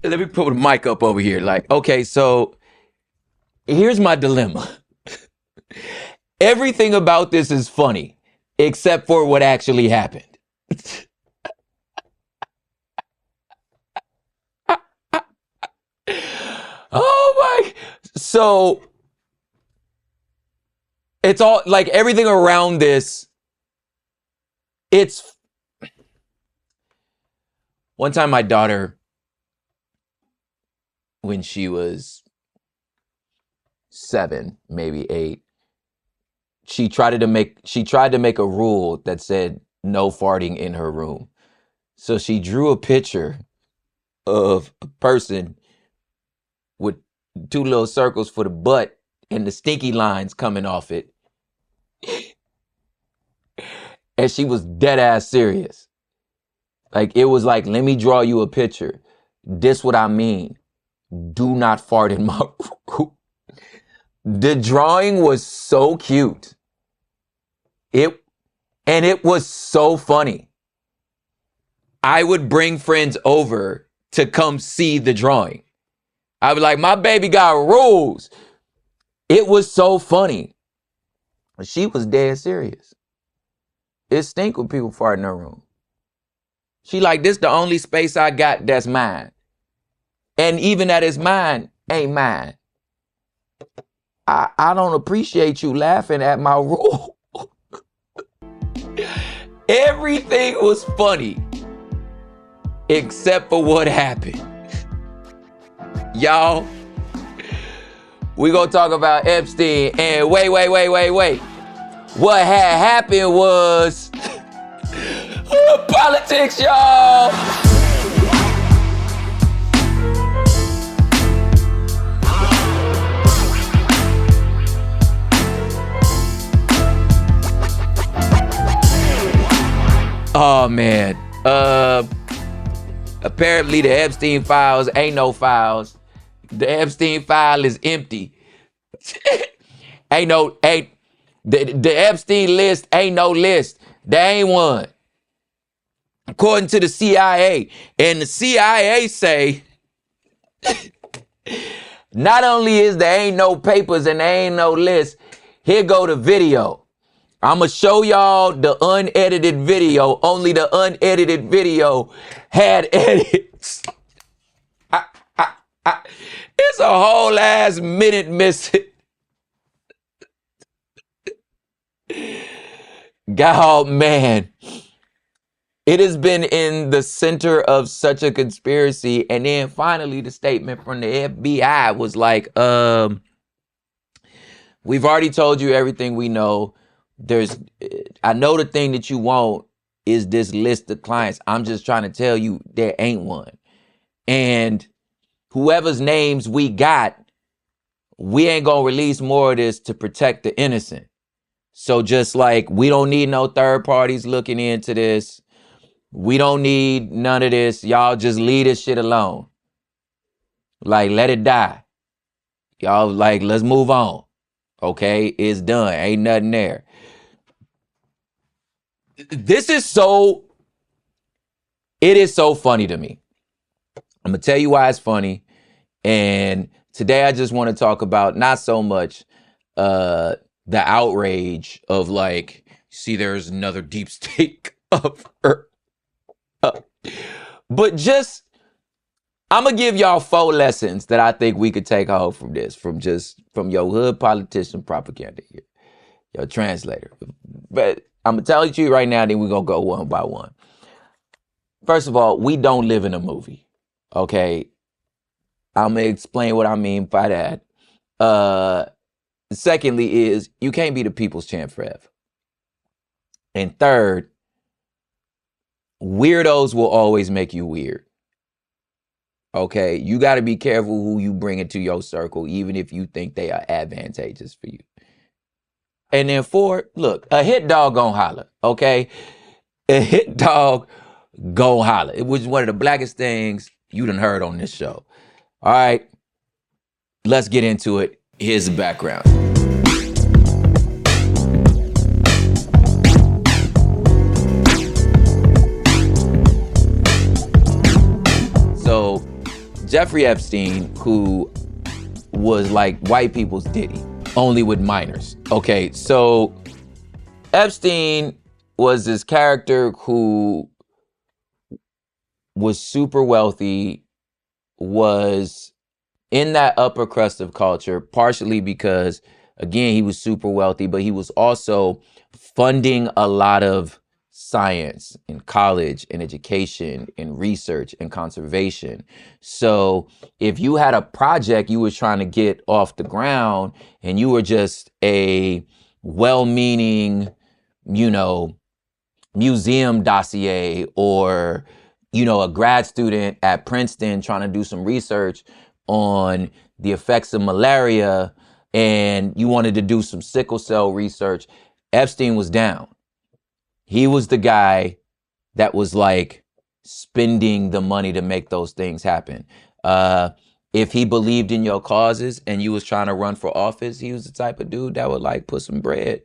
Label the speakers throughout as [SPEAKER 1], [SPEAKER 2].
[SPEAKER 1] Let me put the mic up over here. Like, okay, so here's my dilemma. Everything about this is funny, except for what actually happened. Oh my. So it's all like everything around this. It's one time my daughter, when she was 7, maybe 8, she tried to make a rule that said no farting in her room. So she drew a picture of a person with 2 little circles for the butt and the stinky lines coming off it. And she was dead ass serious. Like, it was like, let me draw you a picture. This what I mean. Do not fart in my room. The drawing was so cute. It was so funny. I would bring friends over to come see the drawing. I'd be like, my baby got rules. It was so funny. She was dead serious. It stink when people fart in her room. She like, this the only space I got that's mine. And even that is mine, ain't mine. I don't appreciate you laughing at my rule. Everything was funny, except for what happened. Y'all, we gonna talk about Epstein, and wait. What had happened was politics, y'all. Oh man. Apparently the Epstein files ain't no files. The Epstein file is empty. The Epstein list ain't no list. There ain't one. According to the CIA. And the CIA say, not only is there ain't no papers and there ain't no list, here go the video. I'm going to show y'all the unedited video. Only the unedited video had edits. It's a whole ass minute missing. God, man. It has been in the center of such a conspiracy. And then finally the statement from the FBI was like, we've already told you everything we know. I know the thing that you want is this list of clients. I'm just trying to tell you there ain't one. And whoever's names we got, we ain't gonna release more of this to protect the innocent. So just like, we don't need no third parties looking into this. We don't need none of this. Y'all just leave this shit alone. Like, let it die. Y'all like, let's move on. Okay, it's done. Ain't nothing there. It is so funny to me. I'm gonna tell you why it's funny. And today I just want to talk about not so much the outrage of like, see, there's another deep state of Earth. But just, I'm gonna give y'all 4 lessons that I think we could take home from this, from your hood politician propaganda here, your translator. But I'm gonna tell you right now, then we're gonna go one by one. First of all, we don't live in a movie. Okay. I'm gonna explain what I mean by that. Secondly is, you can't be the people's champ forever. And third, weirdos will always make you weird. Okay, you got to be careful who you bring into your circle, even if you think they are advantageous for you. And then 4, look, a hit dog gon' holler, okay? A hit dog gon' holler. It was one of the blackest things you done heard on this show. All right, let's get into it. Here's the background. So Jeffrey Epstein, who was like white people's Diddy, only with minors. Okay, so Epstein was this character who was super wealthy, was in that upper crust of culture, partially because, again, he was super wealthy, but he was also funding a lot of science in college and education and research and conservation. So if you had a project you were trying to get off the ground and you were just a well-meaning, museum dossier, or a grad student at Princeton trying to do some research on the effects of malaria, and you wanted to do some sickle cell research, Epstein was down. He was the guy that was like spending the money to make those things happen. If he believed in your causes and you was trying to run for office, he was the type of dude that would like put some bread,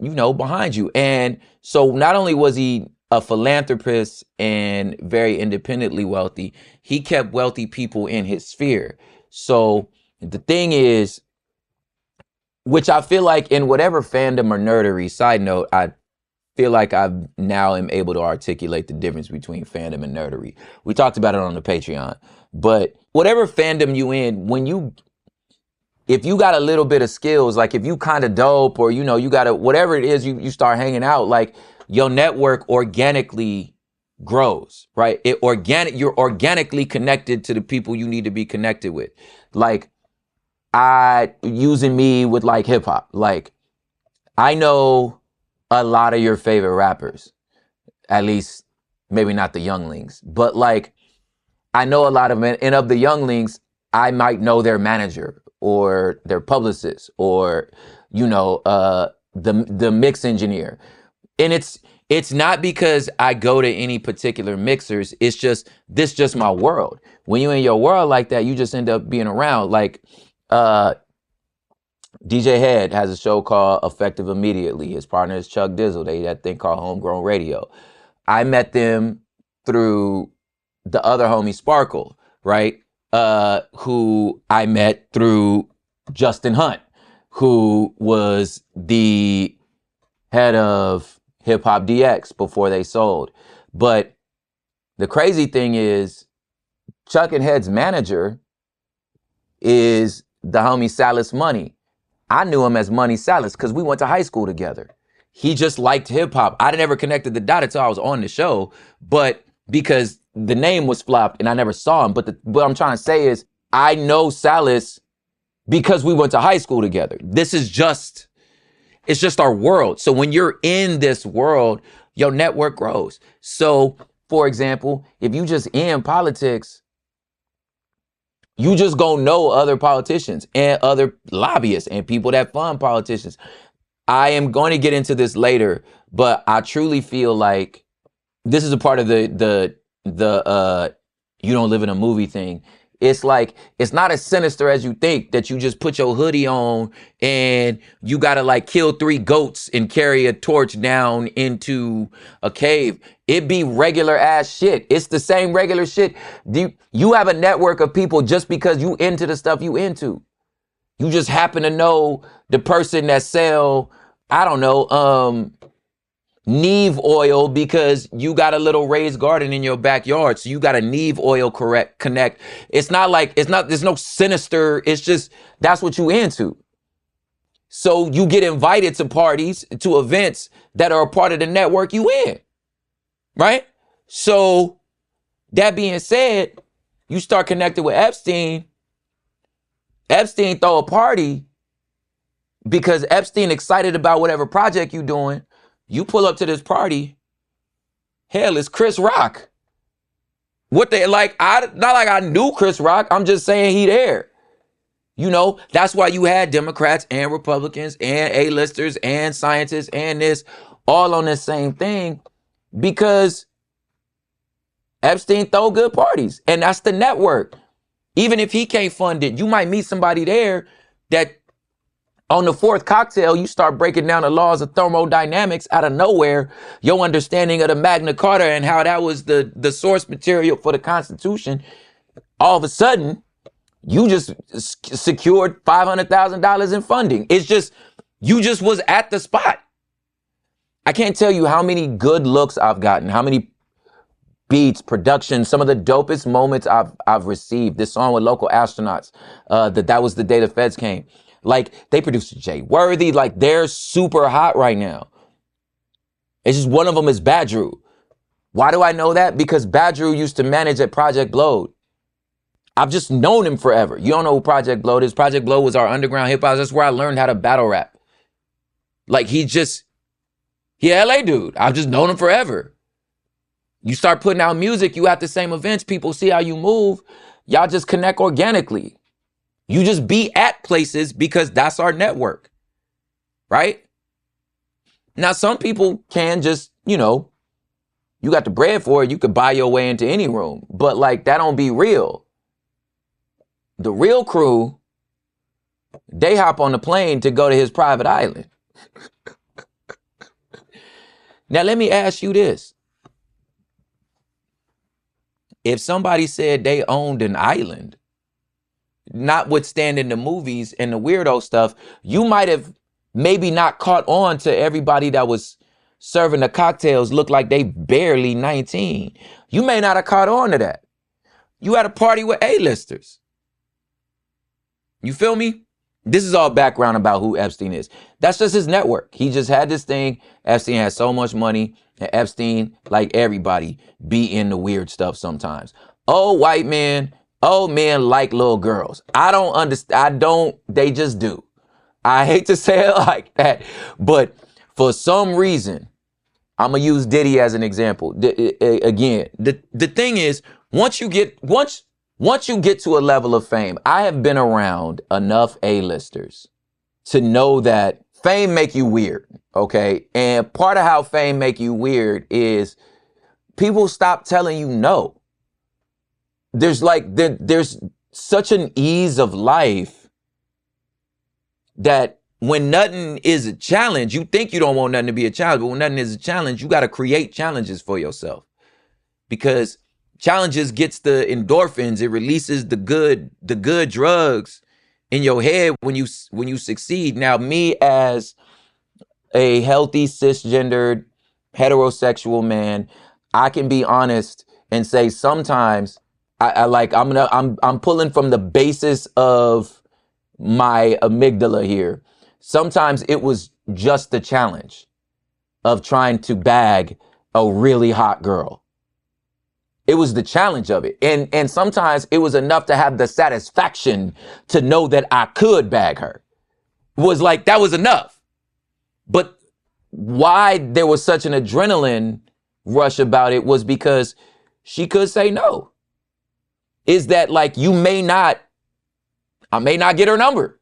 [SPEAKER 1] behind you. And so not only was he a philanthropist and very independently wealthy, he kept wealthy people in his sphere. So the thing is, which I feel like in whatever fandom or nerdery, side note, I feel like I now am able to articulate the difference between fandom and nerdery. We talked about it on the Patreon, but whatever fandom you in, if you got a little bit of skills, like if you kind of dope, or, you got to, whatever it is, you start hanging out, like your network organically grows, right? You're organically connected to the people you need to be connected with. Like using me with like hip hop, like I know a lot of your favorite rappers, at least maybe not the younglings, but like I know a lot of men, and of the younglings, I might know their manager or their publicist or, the mix engineer. And it's not because I go to any particular mixers. It's just my world. When you're in your world like that, you just end up being around. Like DJ Head has a show called Effective Immediately. His partner is Chuck Dizzle. They had that thing called Homegrown Radio. I met them through the other homie Sparkle, right? Who I met through Justin Hunt, who was the head of Hip Hop DX before they sold. But the crazy thing is, Chuck and Head's manager is the homie Salace Money. I knew him as Money Salace because we went to high school together. He just liked hip hop. I never connected the dot until I was on the show, but because the name was flopped and I never saw him. But what I'm trying to say is, I know Salace because we went to high school together. It's just our world. So when you're in this world, your network grows. So, for example, if you just in politics, you just gonna know other politicians and other lobbyists and people that fund politicians. I am going to get into this later, but I truly feel like this is a part of the you don't live in a movie thing. It's like, it's not as sinister as you think, that you just put your hoodie on and you gotta like kill 3 goats and carry a torch down into a cave. It be regular ass shit. It's the same regular shit. You have a network of people just because you into the stuff you into. You just happen to know the person that sell, I don't know, Neve oil because you got a little raised garden in your backyard. So you got a Neve oil connect. It's not like, there's no sinister. It's just, that's what you into. So you get invited to parties, to events that are a part of the network you in, right? So that being said, you start connecting with Epstein. Epstein throw a party because Epstein excited about whatever project you doing. You pull up to this party, hell, it's Chris Rock. What they like, not like I knew Chris Rock. I'm just saying he there. That's why you had Democrats and Republicans and A-listers and scientists and this all on this same thing, because Epstein throw good parties, and that's the network. Even if he can't fund it, you might meet somebody there that On the fourth cocktail, you start breaking down the laws of thermodynamics out of nowhere. Your understanding of the Magna Carta and how that was the source material for the Constitution. All of a sudden, you just secured $500,000 in funding. It's just, you just was at the spot. I can't tell you how many good looks I've gotten, how many beats, production, some of the dopest moments I've received. This song with local astronauts, that was the day the feds came. Like, they produced Jay Worthy. Like, they're super hot right now. It's just one of them is Badru. Why do I know that? Because Badru used to manage at Project Blowed. I've just known him forever. You don't know who Project Blowed is. Project Blowed was our underground hip hop. That's where I learned how to battle rap. Like, he LA dude. I've just known him forever. You start putting out music, you at the same events, people see how you move. Y'all just connect organically. You just be at places because that's our network, right? Now, some people can just, you got the bread for it. You could buy your way into any room, but like, that don't be real. The real crew, they hop on the plane to go to his private island. Now, let me ask you this. If somebody said they owned an island, notwithstanding the movies and the weirdo stuff, you might have maybe not caught on to everybody that was serving the cocktails looked like they barely 19. You may not have caught on to that. You had a party with A-listers. You feel me? This is all background about who Epstein is. That's just his network. He just had this thing. Epstein has so much money. And Epstein, like everybody, be in the weird stuff sometimes. Oh, white man. Oh, men like little girls. I don't understand. They just do. I hate to say it like that, but for some reason, I'm going to use Diddy as an example. Again, the thing is, once you get to a level of fame, I have been around enough A-listers to know that fame make you weird, okay? And part of how fame make you weird is people stop telling you no. There's such an ease of life that when nothing is a challenge, you think you don't want nothing to be a challenge, but when nothing is a challenge, you got to create challenges for yourself, because challenges gets the endorphins. It releases the good drugs in your head when you succeed. Now, me as a healthy cisgendered heterosexual man, I can be honest and say sometimes I'm pulling from the basis of my amygdala here. Sometimes it was just the challenge of trying to bag a really hot girl. It was the challenge of it. And sometimes it was enough to have the satisfaction to know that I could bag her. It was like, that was enough. But why there was such an adrenaline rush about it was because she could say no. Is that like, I may not get her number.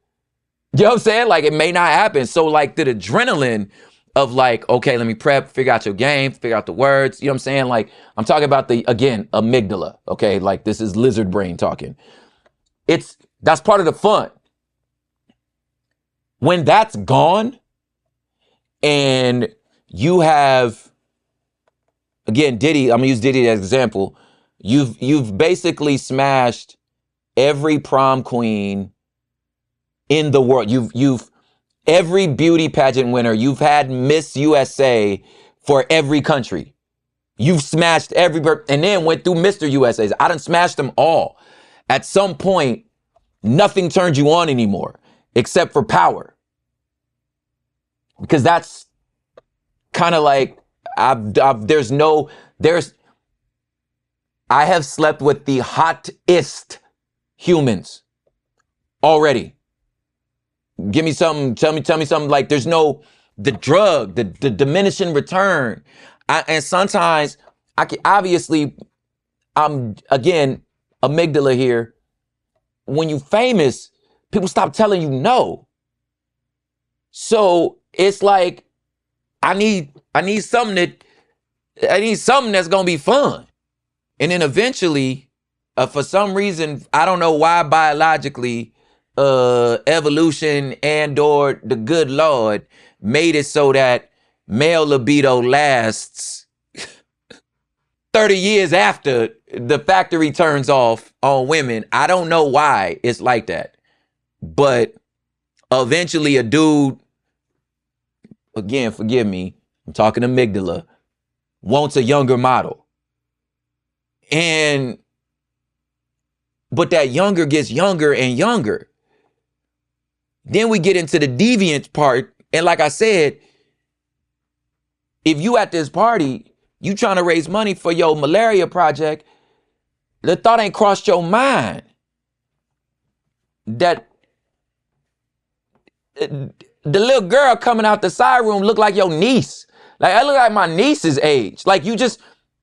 [SPEAKER 1] You know what I'm saying? Like, it may not happen. So like the adrenaline of like, okay, let me prep, figure out your game, figure out the words. You know what I'm saying? Like, I'm talking about amygdala. Okay. Like, this is lizard brain talking. That's part of the fun. When that's gone and you have, again, Diddy, I'm gonna use Diddy as an example. You've basically smashed every prom queen in the world. You've every beauty pageant winner. You've had Miss USA for every country. You've smashed and then went through Mr. USA's. I done smashed them all. At some point, nothing turns you on anymore except for power. Because that's kind of like, I have slept with the hottest humans already. Give me something, tell me something. Like, there's no, the drug, the diminishing return. And sometimes I'm again, amygdala here. When you famous, people stop telling you no. So it's like, I need something that's going to be fun. And then eventually, for some reason, I don't know why biologically, evolution and or the good Lord made it so that male libido lasts 30 years after the factory turns off on women. I don't know why it's like that. But eventually a dude, again, forgive me, I'm talking amygdala, wants a younger model. But that younger gets younger and younger. Then we get into the deviant part. And like I said, if you at this party, you trying to raise money for your malaria project, the thought ain't crossed your mind that the little girl coming out the side room look like your niece. Like, I look like my niece's age. Like, you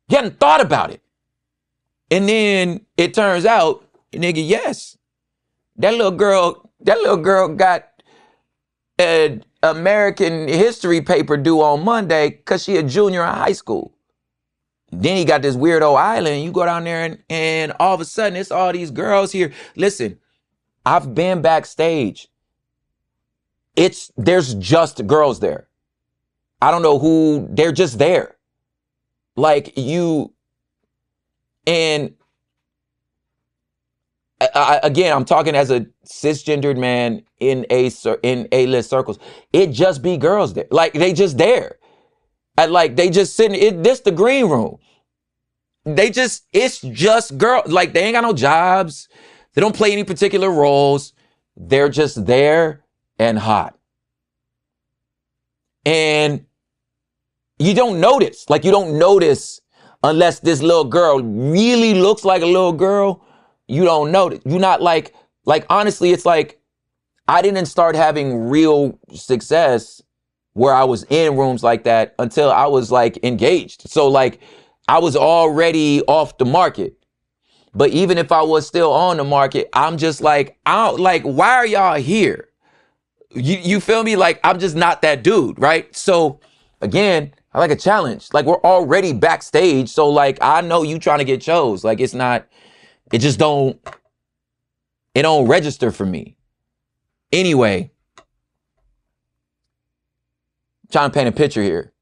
[SPEAKER 1] hadn't thought about it. And then it turns out, nigga, yes, that little girl got an American history paper due on Monday because she a junior in high school. Then he got this weirdo island. You go down there and all of a sudden it's all these girls here. Listen, I've been backstage. There's just girls there. I don't know who, they're just there. Like you, and again, I'm talking as a cisgendered man in A-list circles. It just be girls there. Like they just there. They just sitting, this the green room. It's just girls. Like they ain't got no jobs. They don't play any particular roles. They're just there and hot. And you don't notice. Like you don't notice unless this little girl really looks like a little girl. You don't notice. You're not like honestly, it's like I didn't start having real success where I was in rooms like that until I was like engaged. So like I was already off the market. But even if I was still on the market, I'm just like, why are y'all here? You feel me? Like, I'm just not that dude, right? So again, I like a challenge. Like we're already backstage. So like, I know you trying to get chose. Like it don't register for me. Anyway, trying to paint a picture here.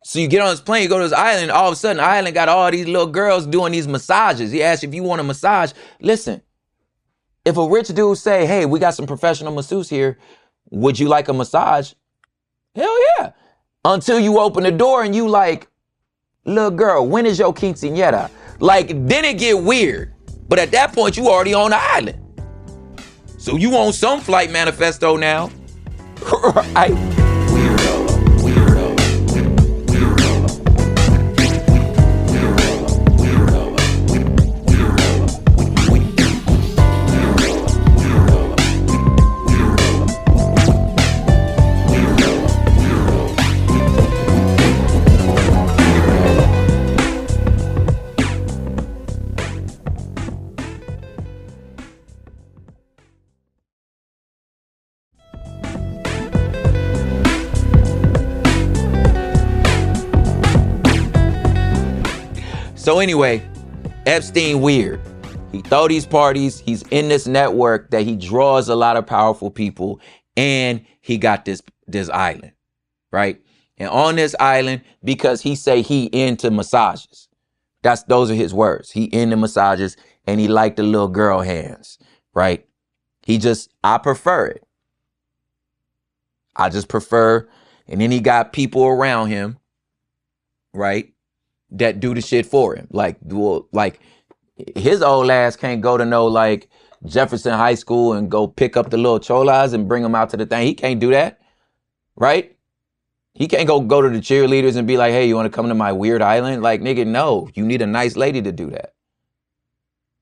[SPEAKER 1] So you get on this plane, you go to this island, all of a sudden, the island got all these little girls doing these massages. He asks you if you want a massage. Listen, if a rich dude say, hey, we got some professional masseuse here, would you like a massage? Hell yeah. Until you open the door and you like, little girl, when is your quinceañera? Like, then it get weird. But at that point, you already on the island. So you on some flight manifesto now. Right? Weirdo. So anyway, Epstein Weird. He throw these parties. He's in this network that he draws a lot of powerful people, and he got this island, right? And on this island, because he say he into massages. Those are his words. He into massages, and he like the little girl hands, right? I prefer it. I just prefer, and then he got people around him, right, that do the shit for him. Like his old ass can't go to no like Jefferson High School and go pick up the little cholas and bring them out to the thing. He can't do that, right? He can't go to the cheerleaders and be like, hey, you want to come to my weird island? Like, nigga, no, you need a nice lady to do that,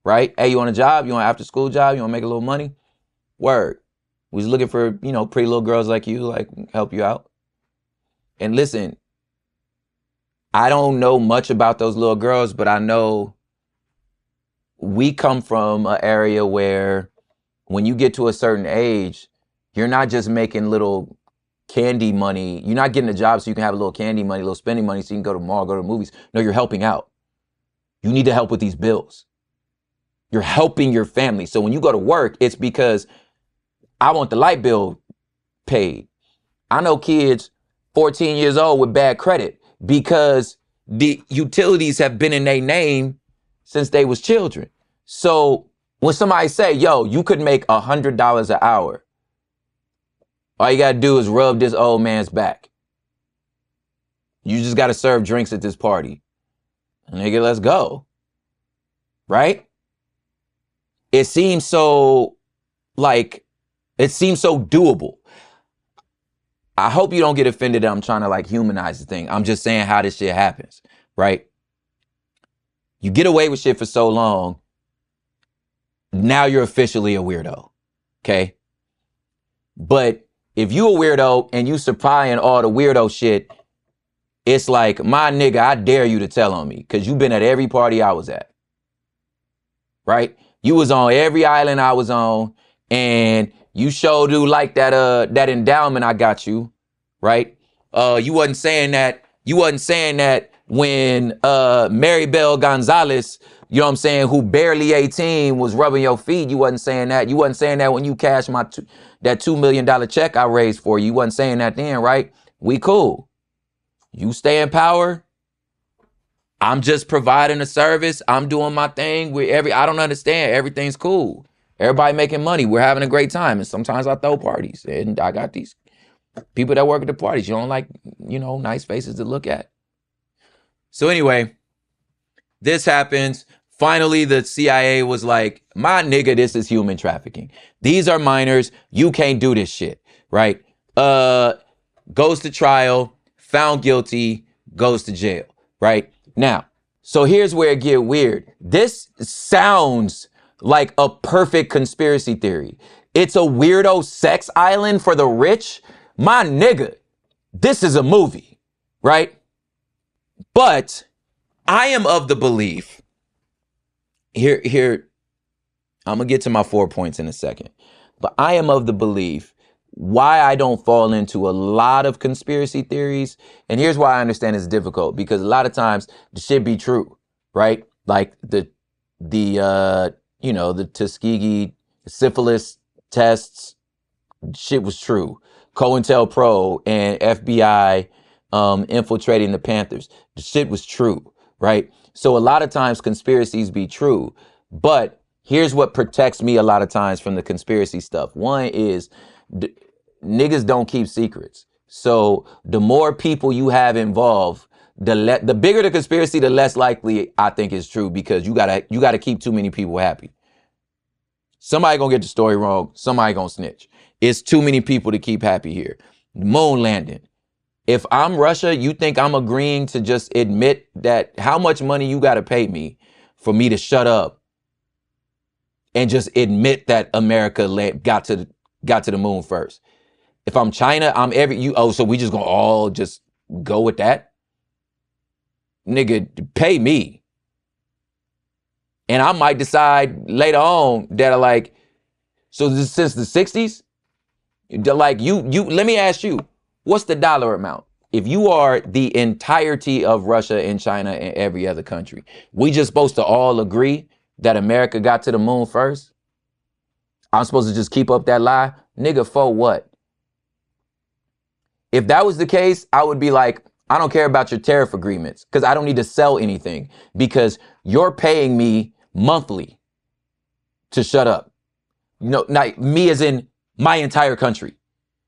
[SPEAKER 1] right? Hey, you want a job? You want an after school job? You want to make a little money? Word. We was looking for, pretty little girls like you, like help you out. And listen, I don't know much about those little girls, but I know we come from an area where when you get to a certain age, you're not just making little candy money. You're not getting a job so you can have a little candy money, a little spending money so you can go to the mall, go to the movies. No, you're helping out. You need to help with these bills. You're helping your family. So when you go to work, it's because I want the light bill paid. I know kids 14 years old with bad credit because the utilities have been in their name since they was children. So when somebody say, yo, you could make $100 an hour, all you gotta do is rub this old man's back. You just gotta serve drinks at this party. Nigga, let's go. Right? It seems so doable. I hope you don't get offended that I'm trying to like humanize the thing. I'm just saying how this shit happens, right? You get away with shit for so long. Now you're officially a weirdo. Okay? But if you a weirdo and you supplying all the weirdo shit, it's like, my nigga, I dare you to tell on me because you've been at every party I was at. Right? You was on every island I was on, and you sure do like that endowment I got you, right? You wasn't saying that when Mary Bell Gonzalez, you know what I'm saying, who barely 18 was rubbing your feet. You wasn't saying that. You wasn't saying that when you cashed that $2 million check I raised for you. You wasn't saying that then, right? We cool. You stay in power. I'm just providing a service. I'm doing my thing. I don't understand. Everything's cool. Everybody making money. We're having a great time. And sometimes I throw parties. And I got these people that work at the parties. You don't like, nice faces to look at. So anyway, this happens. Finally, the CIA was like, my nigga, this is human trafficking. These are minors. You can't do this shit, right? Goes to trial, found guilty, goes to jail, right? Now, so here's where it get weird. This sounds like a perfect conspiracy theory. It's a weirdo sex island for the rich. My nigga, this is a movie, right? But I am of the belief, here, I'm gonna get to my 4 points in a second, but I am of the belief why I don't fall into a lot of conspiracy theories. And here's why I understand it's difficult, because a lot of times the shit be true, right? Like the Tuskegee syphilis tests, shit was true. COINTELPRO and FBI infiltrating the Panthers, the shit was true, right? So a lot of times conspiracies be true, but here's what protects me a lot of times from the conspiracy stuff. One is niggas don't keep secrets. So the more people you have involved, the bigger the conspiracy, the less likely I think is true, because you gotta keep too many people happy. Somebody gonna get the story wrong. Somebody gonna snitch. It's too many people to keep happy here. Moon landing. If I'm Russia, you think I'm agreeing to just admit that how much money you gotta pay me for me to shut up and just admit that America got to the moon first? If I'm China, so we just gonna all just go with that? Nigga, pay me. And I might decide later on that since the 60s, let me ask you, what's the dollar amount? If you are the entirety of Russia and China and every other country, we just supposed to all agree that America got to the moon first? I'm supposed to just keep up that lie? Nigga, for what? If that was the case, I would be like, I don't care about your tariff agreements because I don't need to sell anything because you're paying me monthly to shut up. Not me as in my entire country.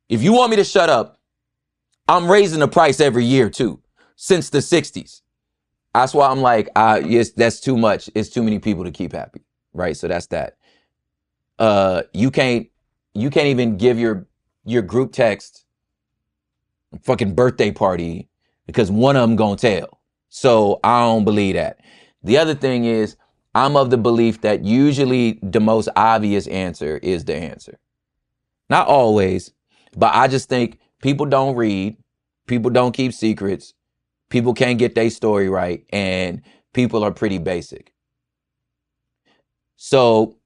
[SPEAKER 1] If you want me to shut up, I'm raising the price every year too, since the 60s. That's why I'm like, yes, that's too much. It's too many people to keep happy, right? So that's that. You can't even give your group text fucking birthday party because one of them gonna tell. So I don't believe that. The other thing is, I'm of the belief that usually the most obvious answer is the answer. Not always, but I just think people don't read, people don't keep secrets, people can't get their story right, and people are pretty basic. So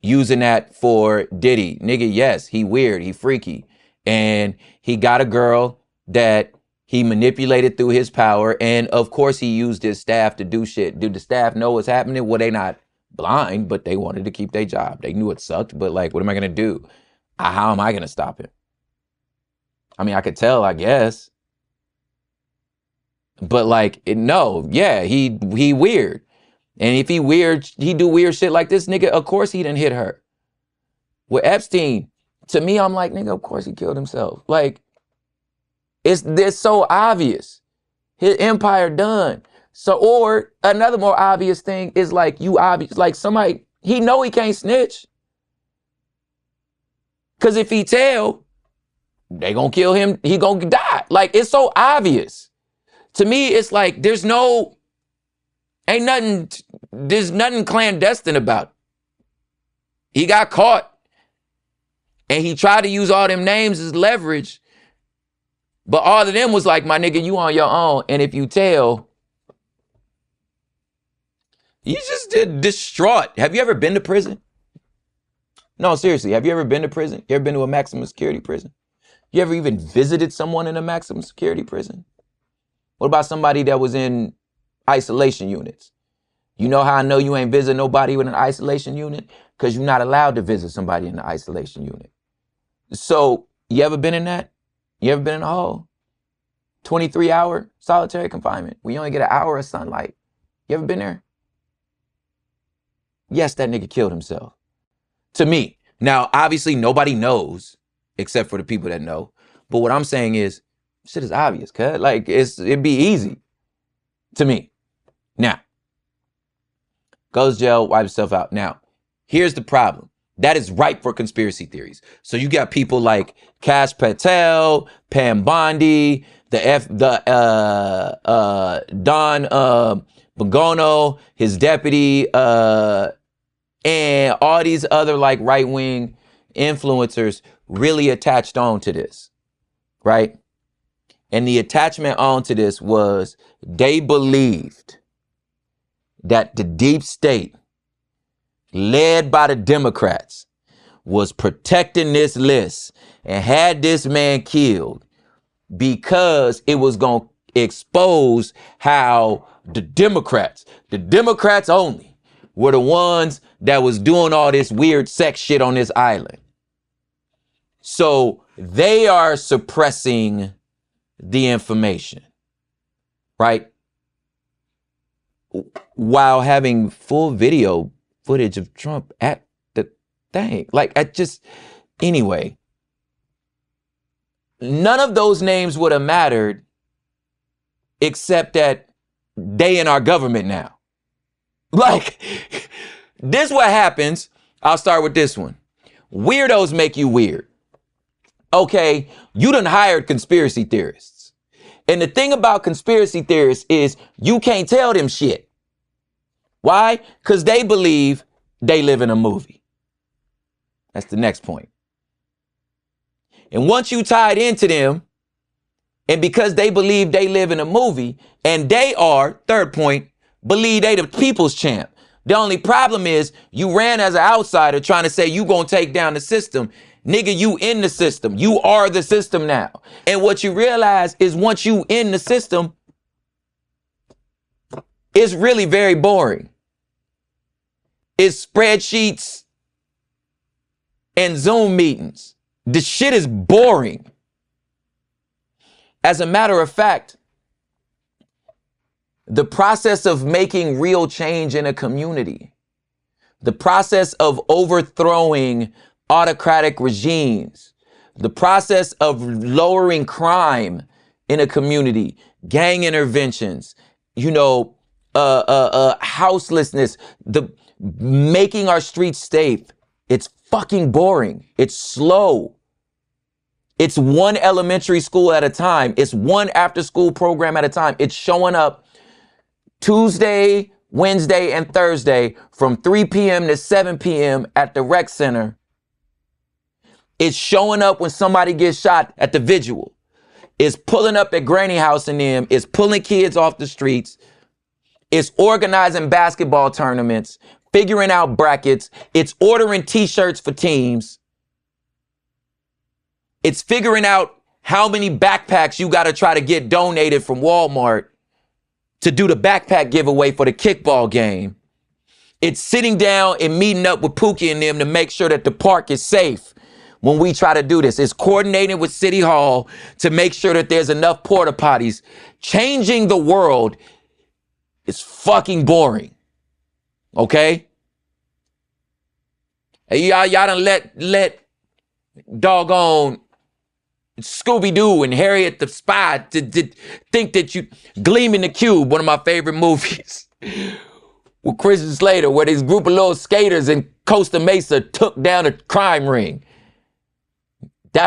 [SPEAKER 1] using that for Diddy, nigga, yes, he weird, he freaky, and he got a girl that he manipulated through his power, and of course he used his staff to do shit. Do the staff know what's happening? Well, they not blind, but they wanted to keep their job. They knew it sucked, but like, what am I going to do? How am I going to stop him? I mean, I could tell, I guess. But like, no, yeah, he weird. And if he do weird shit like this, nigga, of course he didn't hit her. With Epstein, to me, I'm like, nigga, of course he killed himself. Like, it's so obvious. His empire done. So, or another more obvious thing is like, like somebody, he know he can't snitch. Cause if he tell, they gonna kill him, he gonna die. Like, it's so obvious. To me, it's like, there's nothing clandestine about it. He got caught and he tried to use all them names as leverage. But all of them was like, my nigga, you on your own. And if you tell, you just distraught. Have you ever been to prison? No, seriously. Have you ever been to prison? You ever been to a maximum security prison? You ever even visited someone in a maximum security prison? What about somebody that was in isolation units? You know how I know you ain't visit nobody with an isolation unit? Because you're not allowed to visit somebody in the isolation unit. So, you ever been in that? You ever been in a hole? 23-hour solitary confinement where you only get an hour of sunlight. You ever been there? Yes, that nigga killed himself. To me. Now, obviously, nobody knows except for the people that know. But what I'm saying is, shit is obvious, cuz. Like, it'd be easy to me. Now, goes to jail, wipe himself out. Now, here's the problem. That is ripe for conspiracy theories. So you got people like Kash Patel, Pam Bondi, Don Bogono, his deputy, and all these other like right-wing influencers really attached on to this, right? And the attachment onto this was they believed that the deep state, led by the Democrats, was protecting this list and had this man killed because it was going to expose how the Democrats only, were the ones that was doing all this weird sex shit on this island. So they are suppressing the information, right? While having full video footage of Trump at the thing. Like, anyway, none of those names would have mattered except that they in our government now. Like, this what happens. I'll start with this one. Weirdos make you weird. Okay, you done hired conspiracy theorists. And the thing about conspiracy theorists is you can't tell them shit. Why? Because they believe they live in a movie. That's the next point. And once you tied into them, and because they believe they live in a movie, and they are, third point, believe they the people's champ. The only problem is you ran as an outsider trying to say you gonna take down the system. Nigga, you in the system. You are the system now. And what you realize is once you in the system, it's really very boring. It's spreadsheets and Zoom meetings. The shit is boring. As a matter of fact, the process of making real change in a community, the process of overthrowing autocratic regimes, the process of lowering crime in a community, gang interventions, houselessness, the making our streets safe. It's fucking boring. It's slow. It's one elementary school at a time. It's one after school program at a time. It's showing up Tuesday, Wednesday, and Thursday from 3 p.m. to 7 p.m. at the rec center. It's showing up when somebody gets shot at the vigil. It's pulling up at Granny House and them. It's pulling kids off the streets. It's organizing basketball tournaments, figuring out brackets. It's ordering t-shirts for teams. It's figuring out how many backpacks you got to try to get donated from Walmart to do the backpack giveaway for the kickball game. It's sitting down and meeting up with Pookie and them to make sure that the park is safe when we try to do this. It's coordinating with City Hall to make sure that there's enough porta potties. Changing the world is fucking boring. Okay? Hey, y'all done let doggone Scooby-Doo and Harriet the Spy to think that you... Gleam in the Cube, one of my favorite movies. With Christian Slater, where this group of little skaters in Costa Mesa took down a crime ring.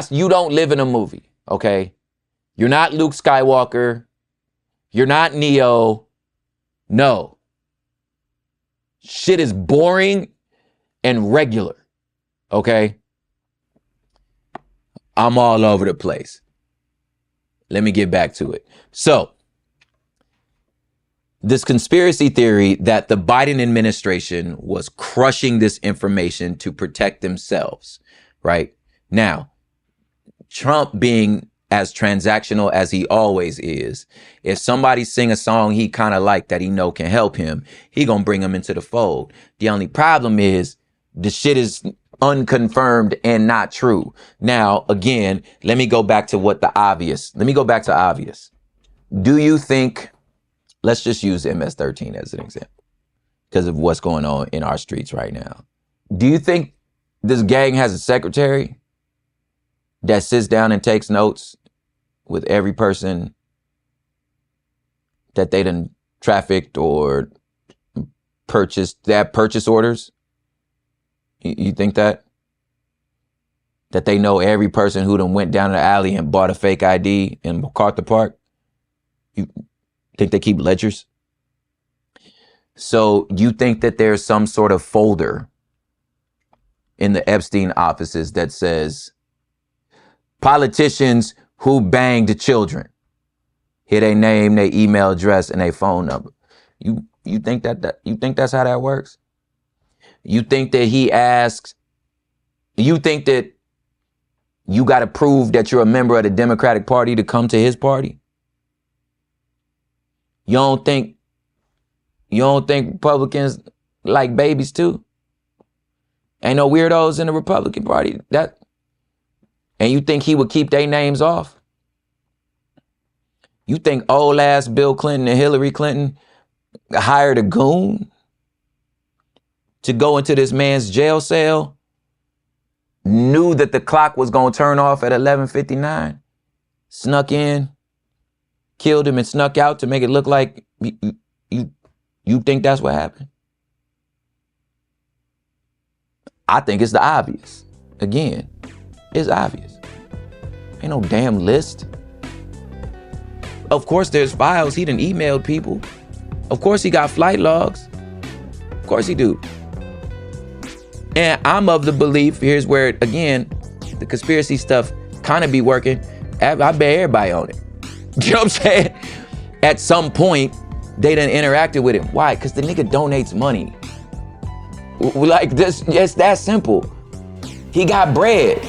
[SPEAKER 1] You don't live in a movie, okay? You're not Luke Skywalker. You're not Neo. No. Shit is boring and regular, okay? I'm all over the place. Let me get back to it. So, this conspiracy theory that the Biden administration was crushing this information to protect themselves, right? Now, Trump being as transactional as he always is, if somebody sing a song he kind of like that he know can help him, he gonna bring him into the fold. The only problem is the shit is unconfirmed and not true. Now, again, let me go back to obvious. Do you think, let's just use MS-13 as an example because of what's going on in our streets right now. Do you think this gang has a secretary that sits down and takes notes with every person that they done trafficked or purchased, that purchase orders? You think that? That they know every person who done went down the alley and bought a fake ID in MacArthur Park? You think they keep ledgers? So you think that there's some sort of folder in the Epstein offices that says politicians who banged children? Here they name, their email address, and their phone number. You think you think that's how that works? You think that he asks, you think that you got to prove that you're a member of the Democratic Party to come to his party? You don't think Republicans like babies too? Ain't no weirdos in the Republican Party. And you think he would keep their names off? You think old ass Bill Clinton and Hillary Clinton hired a goon to go into this man's jail cell, knew that the clock was going to turn off at 11:59, snuck in, killed him and snuck out to make it look like you think that's what happened? I think it's the obvious. Again, it's obvious. Ain't no damn list. Of course there's files. He done emailed people. Of course he got flight logs. Of course he do. And I'm of the belief, here's where, again, the conspiracy stuff kind of be working. I bet everybody on it. You know what I'm saying? At some point, they done interacted with him. Why? Because the nigga donates money. Like this, it's that simple. He got bread.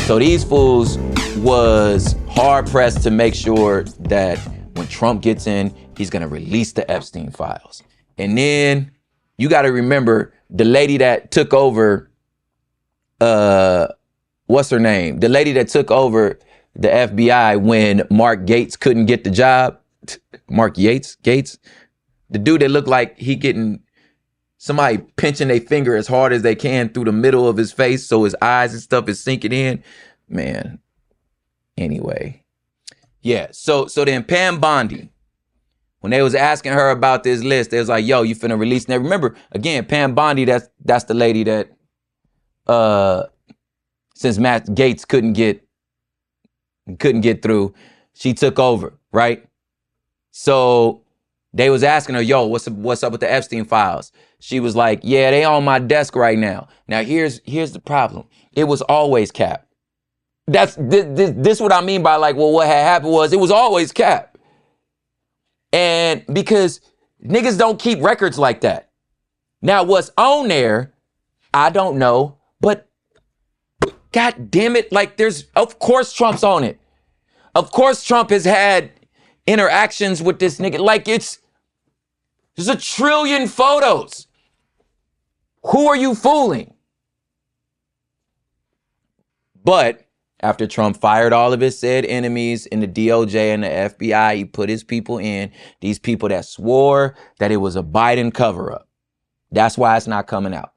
[SPEAKER 1] So these fools was hard pressed to make sure that when Trump gets in, he's gonna release the Epstein files. And then you gotta remember the lady that took over, what's her name? The lady that took over the FBI when Mark Gates couldn't get the job. Mark Gates? The dude that looked like he getting somebody pinching their finger as hard as they can through the middle of his face so his eyes and stuff is sinking in. Man. Anyway. Yeah, so then Pam Bondi, when they was asking her about this list, they was like, yo, you finna release. Now remember, again, Pam Bondi, that's the lady that since Matt Gaetz couldn't get through, she took over, right? So They was asking her, yo, what's up with the Epstein files? She was like, yeah, they on my desk right now. Now here's the problem. It was always cap. That's this what I mean by like, well, what had happened was it was always cap. And because niggas don't keep records like that. Now what's on there, I don't know, but God damn it, like of course Trump's on it. Of course Trump has had interactions with this nigga. Like there's a trillion photos. Who are you fooling? But after Trump fired all of his said enemies in the DOJ and the FBI, he put his people in, these people that swore that it was a Biden cover-up. That's why it's not coming out.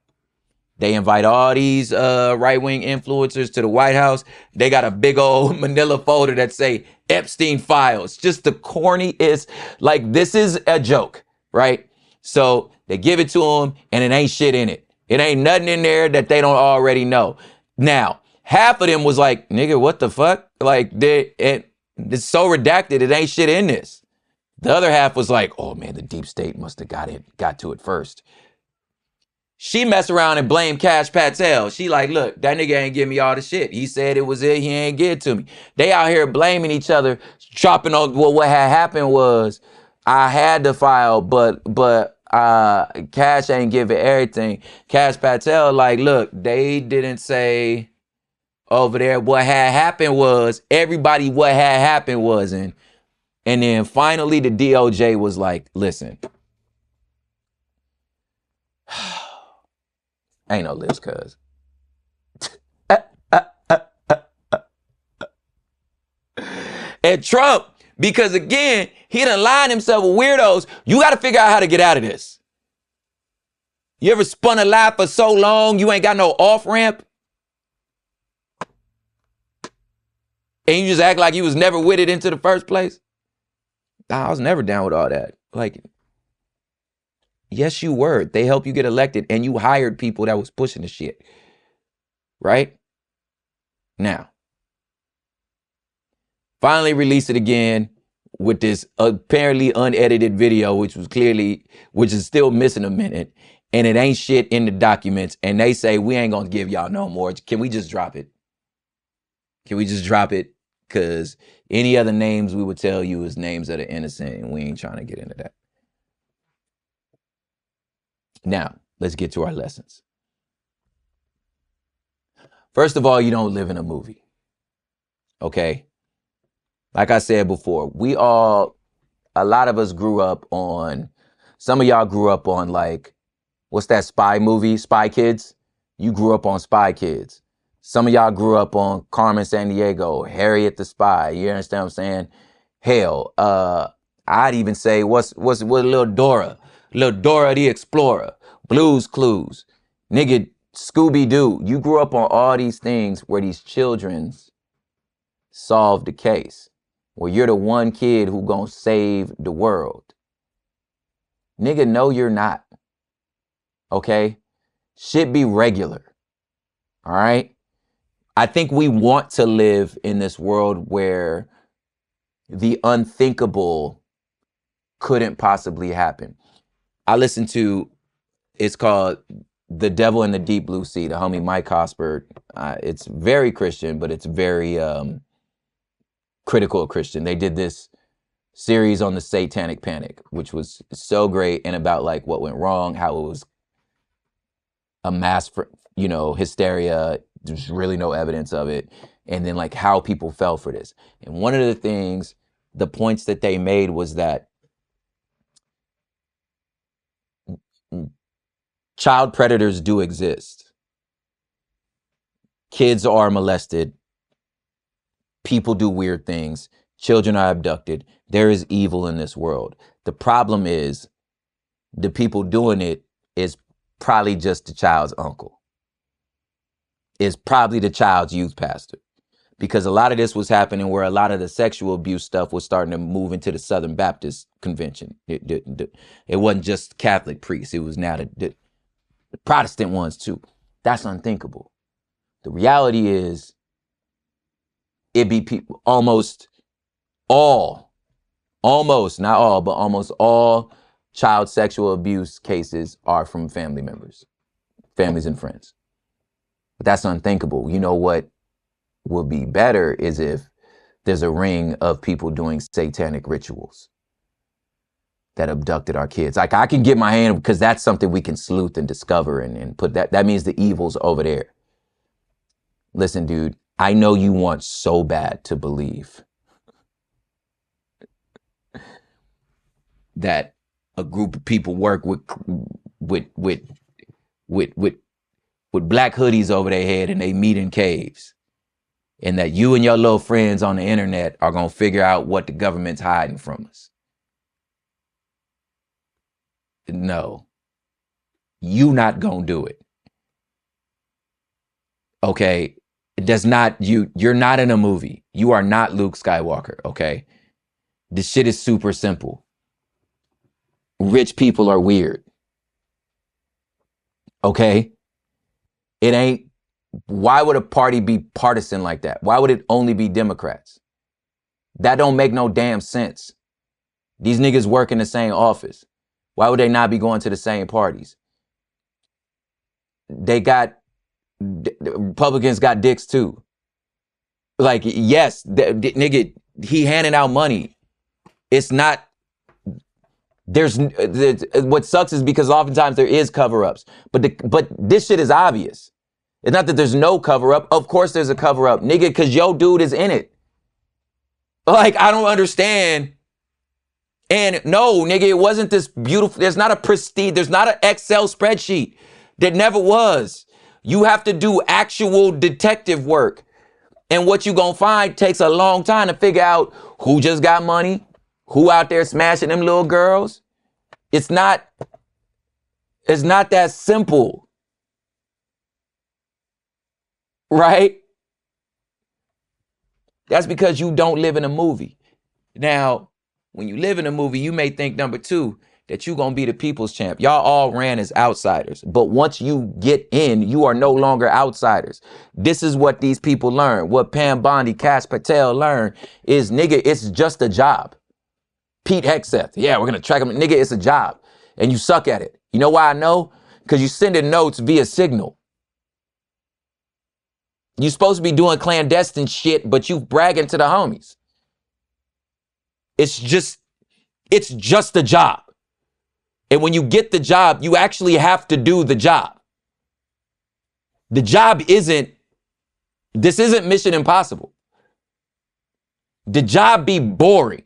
[SPEAKER 1] They invite all these right-wing influencers to the White House. They got a big old manila folder that say Epstein files. Just the corniest, like this is a joke, right? So they give it to them and it ain't shit in it. It ain't nothing in there that they don't already know. Now, half of them was like, nigga, what the fuck? Like, it's so redacted, it ain't shit in this. The other half was like, oh man, the deep state must have got to it first. She messed around and blamed Cash Patel. She like, look, that nigga ain't give me all the shit. He said it was it, he ain't give it to me. They out here blaming each other, chopping on, well, what had happened was I had the file, but Cash ain't give it everything. Cash Patel like, look, they didn't say over there what had happened was, everybody what had happened wasn't. And then finally the DOJ was like, listen, ain't no list, cuz. And Trump, because again, he done lined himself with weirdos. You got to figure out how to get out of this. You ever spun a lie for so long, you ain't got no off ramp? And you just act like you was never with it into the first place? Nah, I was never down with all that. Like, yes, you were. They helped you get elected and you hired people that was pushing the shit. Right? Now, finally released it again with this apparently unedited video, which is still missing a minute. And it ain't shit in the documents. And they say, we ain't gonna give y'all no more. Can we just drop it? Can we just drop it? Because any other names we would tell you is names that are innocent, and we ain't trying to get into that. Now, let's get to our lessons. First of all, you don't live in a movie. Okay? Like I said before, a lot of us grew up on, some of y'all grew up on like, what's that spy movie, Spy Kids? You grew up on Spy Kids. Some of y'all grew up on Carmen Sandiego, Harriet the Spy. You understand what I'm saying? Hell, I'd even say, what's Little Dora the Explorer, Blue's Clues, nigga, Scooby-Doo. You grew up on all these things where these children's solved the case, where you're the one kid who gonna save the world. Nigga, no, you're not. Okay? Shit be regular. All right? I think we want to live in this world where the unthinkable couldn't possibly happen. I listened to, it's called The Devil in the Deep Blue Sea, the homie Mike Hosper. It's very Christian, but it's very critical of Christian. They did this series on the Satanic Panic, which was so great, and about like what went wrong, how it was a mass, hysteria. There's really no evidence of it. And then like how people fell for this. And one of the things, the points that they made was that child predators do exist. Kids are molested. People do weird things. Children are abducted. There is evil in this world. The problem is the people doing it is probably just the child's uncle. Is probably the child's youth pastor. Because a lot of this was happening where a lot of the sexual abuse stuff was starting to move into the Southern Baptist Convention. It wasn't just Catholic priests. It was now the Protestant ones too. That's unthinkable. The reality is it be people, almost all Almost, not all, but almost all child sexual abuse cases are from family members, families and friends. But that's unthinkable. You know what would be better is if there's a ring of people doing satanic rituals that abducted our kids. Like, I can get my hand, because that's something we can sleuth and discover and put that means the evil's over there. Listen, dude, I know you want so bad to believe that a group of people work with black hoodies over their head and they meet in caves, and that you and your little friends on the internet are going to figure out what the government's hiding from us. No, you not going to do it. Okay. It does not, you're not in a movie. You are not Luke Skywalker. Okay. This shit is super simple. Rich people are weird. Okay. It ain't, why would a party be partisan like that? Why would it only be Democrats? That don't make no damn sense. These niggas work in the same office. Why would they not be going to the same parties? They got, Republicans got dicks too. Like, yes, nigga, he handing out money. It's not, there's what sucks is because oftentimes there is cover-ups, but this shit is obvious. It's not that there's no cover-up. Of course there's a cover-up, nigga, because yo dude is in it. Like, I don't understand. And no, nigga, it wasn't this beautiful, there's not a prestige, there's not an Excel spreadsheet. There never was. You have to do actual detective work. And what you gonna find takes a long time to figure out who just got money, who out there smashing them little girls. It's not that simple. Right? That's because you don't live in a movie. Now, when you live in a movie, you may think, number two, that you're going to be the people's champ. Y'all all ran as outsiders. But once you get in, you are no longer outsiders. This is what these people learn. What Pam Bondi, Cash Patel learned is, nigga, it's just a job. Pete Hegseth, yeah, we're going to track him. Nigga, it's a job. And you suck at it. You know why I know? Because you sending notes via Signal. You're supposed to be doing clandestine shit, but you bragging to the homies. It's just a job. And when you get the job, you actually have to do the job. The job isn't Mission Impossible. The job be boring.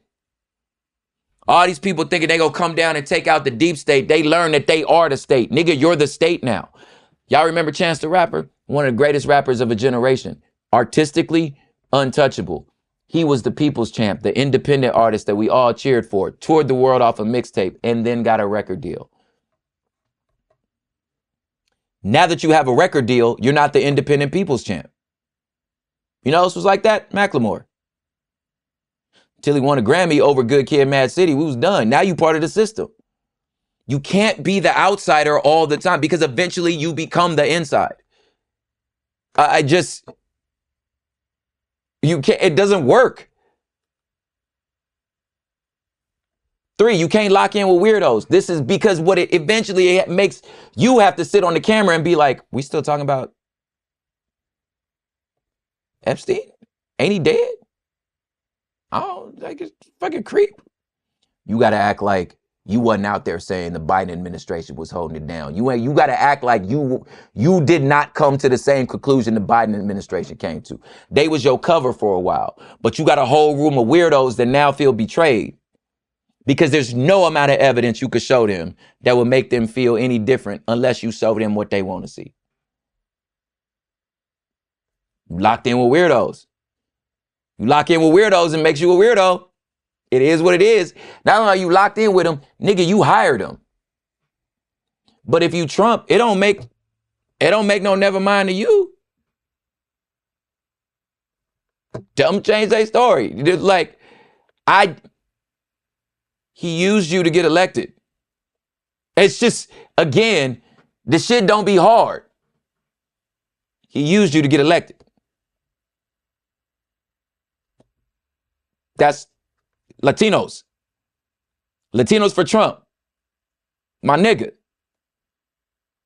[SPEAKER 1] All these people thinking they gonna come down and take out the deep state. They learn that they are the state. Nigga, you're the state now. Y'all remember Chance the Rapper? One of the greatest rappers of a generation. Artistically untouchable. He was the people's champ, the independent artist that we all cheered for, toured the world off a mixtape, and then got a record deal. Now that you have a record deal, you're not the independent people's champ. You know who else was like that? Macklemore. Till he won a Grammy over Good Kid, Mad City, we was done. Now you part of the system. You can't be the outsider all the time because eventually you become the inside. You can't, it doesn't work. 3, you can't lock in with weirdos. This is because what it eventually makes you have to sit on the camera and be like, we still talking about Epstein? Ain't he dead? Oh, like it's fucking creep. You got to act like you wasn't out there saying the Biden administration was holding it down. You got to act like you did not come to the same conclusion the Biden administration came to. They was your cover for a while, but you got a whole room of weirdos that now feel betrayed because there's no amount of evidence you could show them that would make them feel any different unless you show them what they want to see. You locked in with weirdos. You lock in with weirdos and makes you a weirdo. It is what it is. Not only are you locked in with them, nigga, you hired them. But if you Trump, it don't make no never mind to you. Tell them change their story. Like, he used you to get elected. It's just, again, the shit don't be hard. He used you to get elected. That's Latinos. Latinos for Trump. My nigga.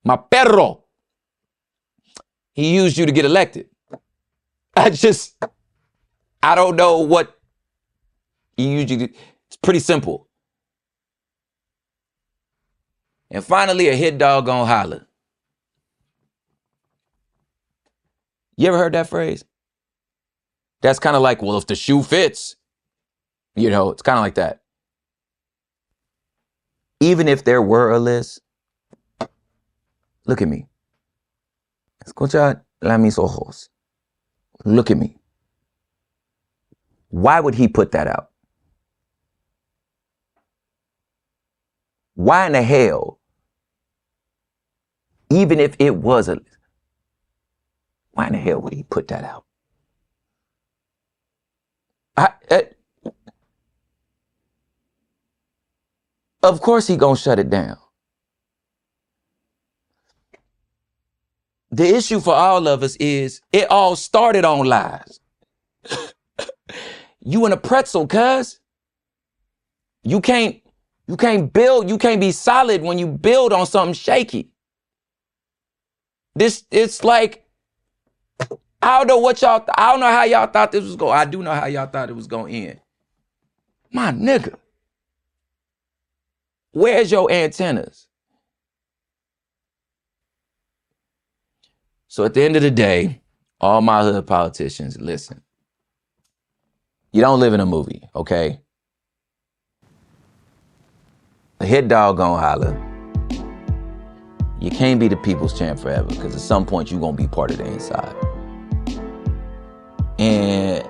[SPEAKER 1] My perro. He used you to get elected. I don't know what he used you to. It's pretty simple. And finally, a hit dog gon' holler. You ever heard that phrase? That's kind of like, well, if the shoe fits, it's kind of like that. Even if there were a list, look at me. Escucha la mis ojos. Look at me. Why would he put that out? Why in the hell, even if it was a list, why in the hell would he put that out? Of course he gonna shut it down. The issue for all of us is it all started on lies. You in a pretzel, cuz. You can't build, you can't be solid when you build on something shaky. It's like, I don't know how y'all thought this was going. I do know how y'all thought it was going to end. My nigga. Where's your antennas? So at the end of the day, all my hood politicians, listen. You don't live in a movie, okay? A hit dog gon' holler. You can't be the people's champ forever, because at some point you're going to be part of the inside. And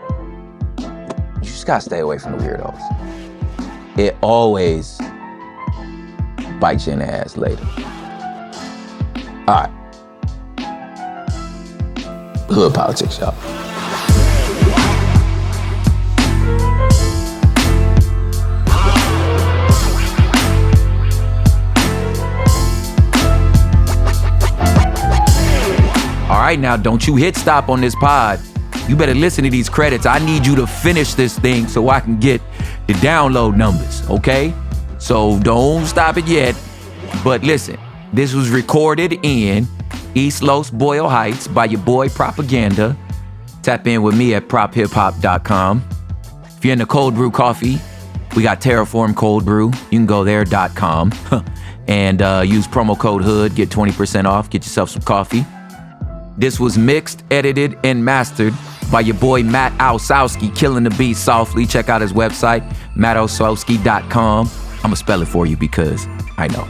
[SPEAKER 1] you just got to stay away from the weirdos. It always bites you in the ass later. All right. Hood politics, y'all. All right, now don't you hit stop on this pod. You better listen to these credits. I need you to finish this thing so I can get the download numbers, okay? So don't stop it yet. But listen, this was recorded in East Los Boyle Heights by your boy Propaganda. Tap in with me at prophiphop.com. If you're into cold brew coffee, we got Terraform Cold Brew. You can go there.com and use promo code HOOD, get 20% off, get yourself some coffee. This was mixed, edited, and mastered by your boy Matt Osowski, killing the beat softly. Check out his website, mattosowski.com. I'm going to spell it for you because I know.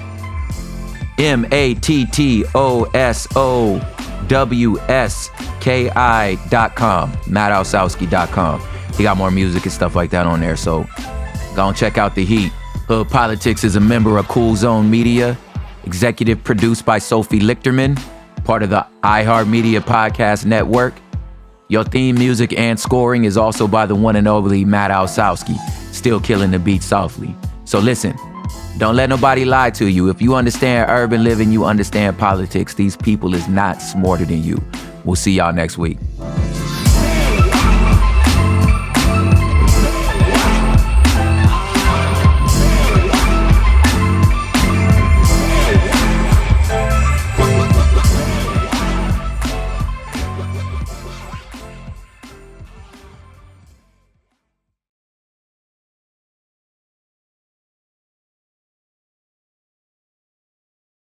[SPEAKER 1] mattosowski.com, mattosowski.com. He got more music and stuff like that on there, so go and check out the heat. Hood Politics is a member of Cool Zone Media, executive produced by Sophie Lichterman, part of the iHeartMedia Podcast Network. Your theme music and scoring is also by the one and only Matt Osowski, still killing the beat softly. So listen, don't let nobody lie to you. If you understand urban living, you understand politics. These people is not smarter than you. We'll see y'all next week.